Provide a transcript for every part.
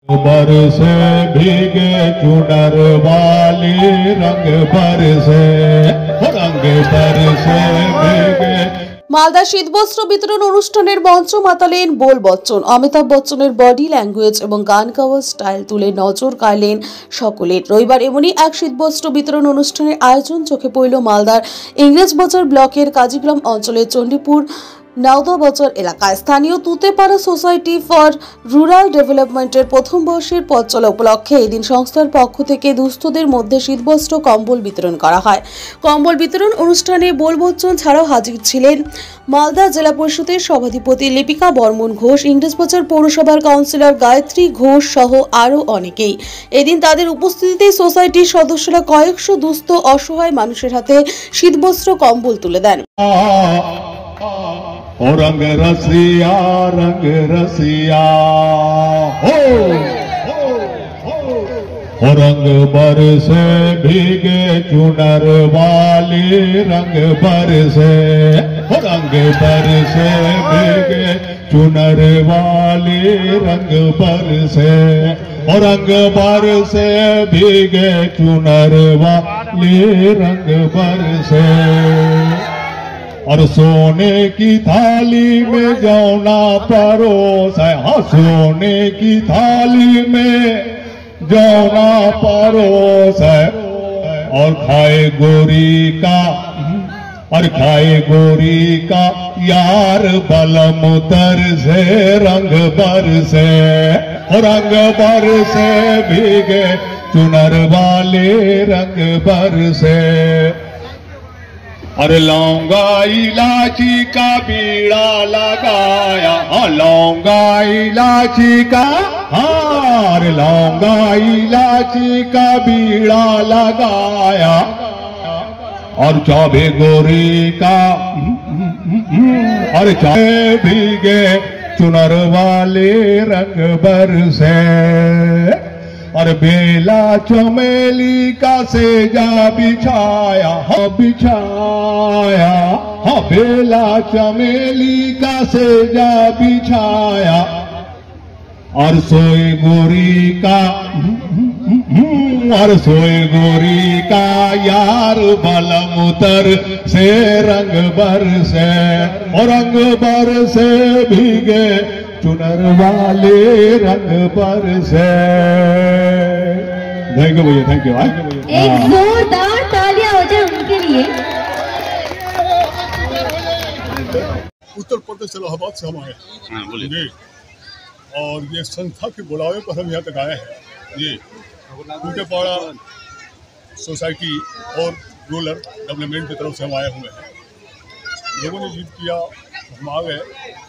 बरसे भीगे चुनर वाली रंग बरसे भीगे। মালদা শীতবস্ত্র বিতরণ অনুষ্ঠানের মঞ্চ মাতালেন বোল বচ্চন। অমিতাভ বচ্চনের বডি ল্যাঙ্গুয়েজ এবং গান গাওয়ার স্টাইল তুলে নজর কাড়লেন সকলের। রবিবার এমনই এক শীতবস্ত্র বিতরণ অনুষ্ঠানের আয়োজন চোখে পড়ল মালদার ইংরেজবাজার ব্লকের কাজীগ্রাম অঞ্চলের চণ্ডীপুর নাওদাবাজার এলাকায়। স্থানীয় তুতেপাড়া সোসাইটি ফর রুরাল ডেভেলপমেন্টের প্রথম বর্ষের পথ চলা উপলক্ষে এদিন সংস্থার পক্ষ থেকে দুস্থদের মধ্যে শীতবস্ত্র কম্বল বিতরণ করা হয়। কম্বল বিতরণ অনুষ্ঠানে বোল বচ্চন ছাড়াও হাজির ছিলেন মালদা জেলা পরিষদের সভাধিপতি লিপিকা বর্মন ঘোষ, ইংরেজবাজার পৌরসভার কাউন্সিলর গায়ত্রী ঘোষ সহ আরও অনেকেই। এদিন তাদের উপস্থিতিতে সোসাইটির সদস্যরা কয়েকশো দুস্থ অসহায় মানুষের হাতে শীতবস্ত্র কম্বল তুলে দেন। ओ रंग रसिया हो रंग बरसे भीगे चुनर वाली रंग बरसे भीगे चुनर वाली रंग बरसे भीगे चुनर वाली रंग बरसे। और सोने की थाली में जौना परोस है, सोने की थाली में जौना परोस है। और खाए गोरी का यार बलम तर से रंग बरसे भीगे चुनर वाले रंग बरसे। अरे लौंगा इलाची का बीड़ा लगाया, लौंगा इलाची का, अरे लौंगा इलाची का बीड़ा लगाया। और चौबे गोरी का और चाहे भीगे चुनर वाले रंग बरसे। और बेला चमेली का सेजा बिछाया, बेला चमेली का सेजा बिछाया। और सोए गोरी का यार बलम उतर से रंग बरसे भीगे चुनर वाले रंग बरसे। थैंक यू भैया, थैंक यू। एक जोरदार तालियां हो जाए उनके लिए। उत्तर प्रदेश इलाहाबाद से हम आए जी, और ये संस्था के बुलावे पर हम यहाँ तक आए हैं जी। तुतेपाड़ा सोसाइटी और रूरल डेवलपमेंट की तरफ से हम आए हुए हैं। लोगों ने जिद किया, हम आ गए,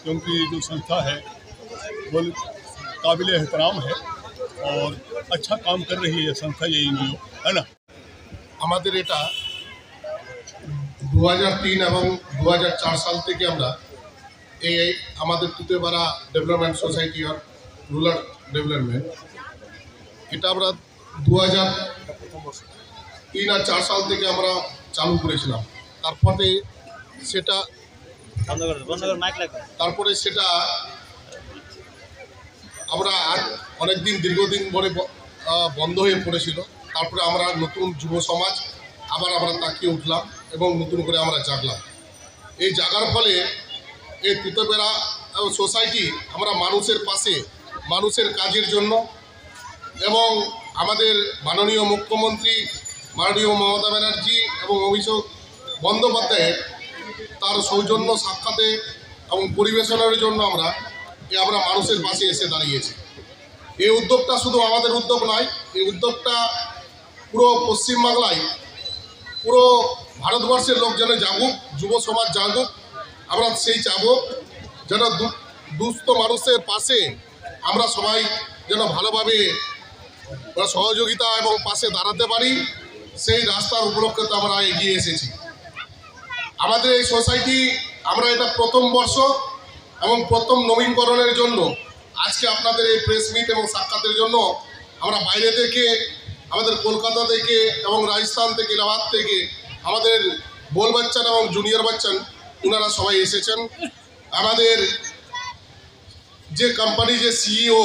क्योंकि जो संस्था है वो काबिल एहतराम है और अच्छा काम कर रही है संस्था, ये एनजीओ है ना। আমাদের এটা 2003 এবং 2004 সাল থেকে আমরা এই আমাদের তুতেপাড়া ডেভেলপমেন্ট সোসাইটি আর রুরাল ডেভেলপমেন্ট এটা আমরা 2003 আর 4 সাল থেকে আমরা চালু করেছিলাম। তারপরে সেটা আমরা অনেক দিন দীর্ঘদিন পরে বন্ধ হয়ে পড়েছিল। তারপরে আমরা নতুন যুব সমাজ আবার আমরা তাকিয়ে উঠলাম এবং নতুন করে আমরা জাগলাম। এই জাগার ফলে এই তুতেপাড়া সোসাইটি আমরা মানুষের পাশে, মানুষের কাজের জন্য এবং আমাদের মাননীয় মুখ্যমন্ত্রী মাননীয় মমতা ব্যানার্জি এবং অভিষেক বন্দ্যোপাধ্যায়ের তার সৌজন্য সাক্ষাতে এবং পরিবেশনের জন্য আমরা মানুষের পাশে এসে দাঁড়িয়েছি। এই উদ্যোগটা শুধু আমাদের উদ্যোগ নয়, এই উদ্যোগটা পুরো পশ্চিমবাংলায়, পুরো ভারতবর্ষের লোক যেন জাগুক, যুব সমাজ জাগুক। আমরা সেই চাবো যেন দুস্থ মানুষের পাশে আমরা সবাই যেন ভালোভাবে সহযোগিতা এবং পাশে দাঁড়াতে পারি, সেই রাস্তার উপলক্ষে আমরা এগিয়ে এসেছি। আমাদের এই সোসাইটি আমরা এটা প্রথম বর্ষ এবং প্রথম নবীনকরণের জন্য আজকে আপনাদের এই প্রেস মিট এবং সাক্ষাতের জন্য আমরা বাইরে থেকে, আমাদের কলকাতা থেকে এবং রাজস্থান থেকে, ইলাহাবাদ থেকে আমাদের বোল বচ্চন এবং জুনিয়র বচ্চন ওনারা সবাই এসেছেন। আমাদের যে কোম্পানি যে সিইও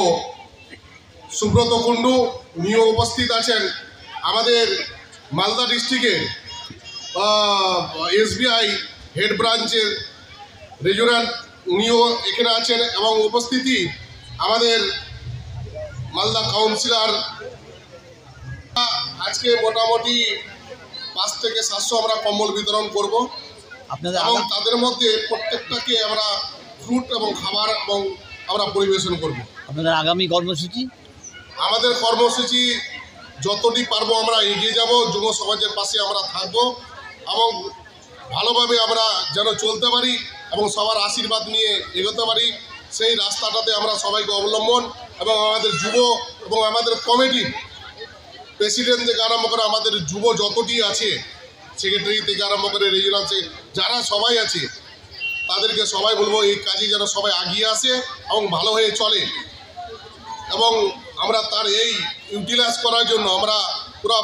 সুব্রত কুণ্ডু উনিও উপস্থিত আছেন, আমাদের মালদা ডিস্ট্রিক্টের SBI হেড ব্রাঞ্চের রিজনাল উনিও এখানে আছেন, এবং উপস্থিতি আমাদের মালদা কাউন্সিলর। আজকে মোটামুটি 5 থেকে 700 আমরা কম্বল বিতরণ করব, এবং তাদের মধ্যে প্রত্যেকটাকে আমরা ফ্রুট এবং খাবার এবং আমরা পরিবেশন করব। আপনাদের আগামী কর্মসূচি? আমাদের কর্মসূচি যতটি পারবো আমরা এগিয়ে যাব, যুব সমাজের পাশে আমরা থাকব, এবং ভালোভাবে আমরা যেন চলতে পারি এবং সবার আশীর্বাদ নিয়ে এগোতে পারি, সেই রাস্তাটাতে আমরা সবাইকে অবলম্বন, এবং আমাদের যুব এবং আমাদের কমিটির প্রেসিডেন্ট থেকে আরম্ভ করে আমাদের যুব যতটি আছে, সেক্রেটারি থেকে আরম্ভ করে রিজিওনাল যারা সবাই আছে, তাদেরকে সবাই বলবো এই কাজে যেন সবাই এগিয়ে আসে এবং ভালো হয়ে চলে, এবং আমরা তার এই ইউটিলাইজ করার জন্য আমরা পুরো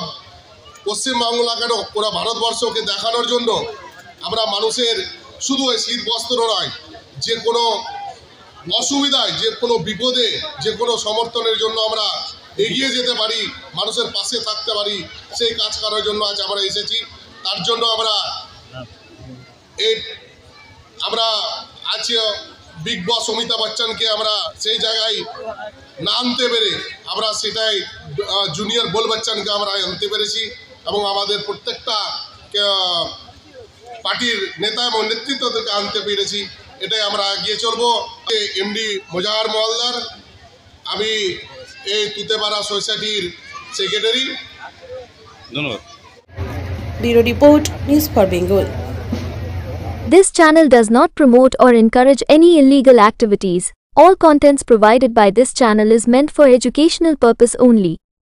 পশ্চিমবাংলা কেন পুরো ভারতবর্ষকে দেখানোর জন্য আমরা মানুষের শুধু এই শীত বস্ত্র নয়, যে কোনো অসুবিধায়, যে কোনো বিপদে, যে কোনো সমর্থনের জন্য আমরা এগিয়ে যেতে পারি, মানুষের পাশে থাকতে পারি, সেই কাজ করার জন্য আজ আমরা এসেছি। তার জন্য আমরা আজকে বিগ বস অমিতাভ বচ্চনকে আমরা সেই জায়গায় না আনতে পেরে আমরা সেটাই জুনিয়র বোল বচ্চনকে আমরা আনতে পেরেছি, এবং আমাদের প্রত্যেকটা পার্টির নেতা এবং নেতৃত্বদেরকে আনতে পেরেছি। এটাই আমরা এগিয়ে চলবো। MD মোজাহার মহলদার, আমি এই তুতেপাড়া সোসাইটির সেক্রেটারি। ধন্যবাদ। Bureau report, news for Bengal. This channel does not promote or encourage any illegal activities. All contents provided by this channel is meant for educational purpose only.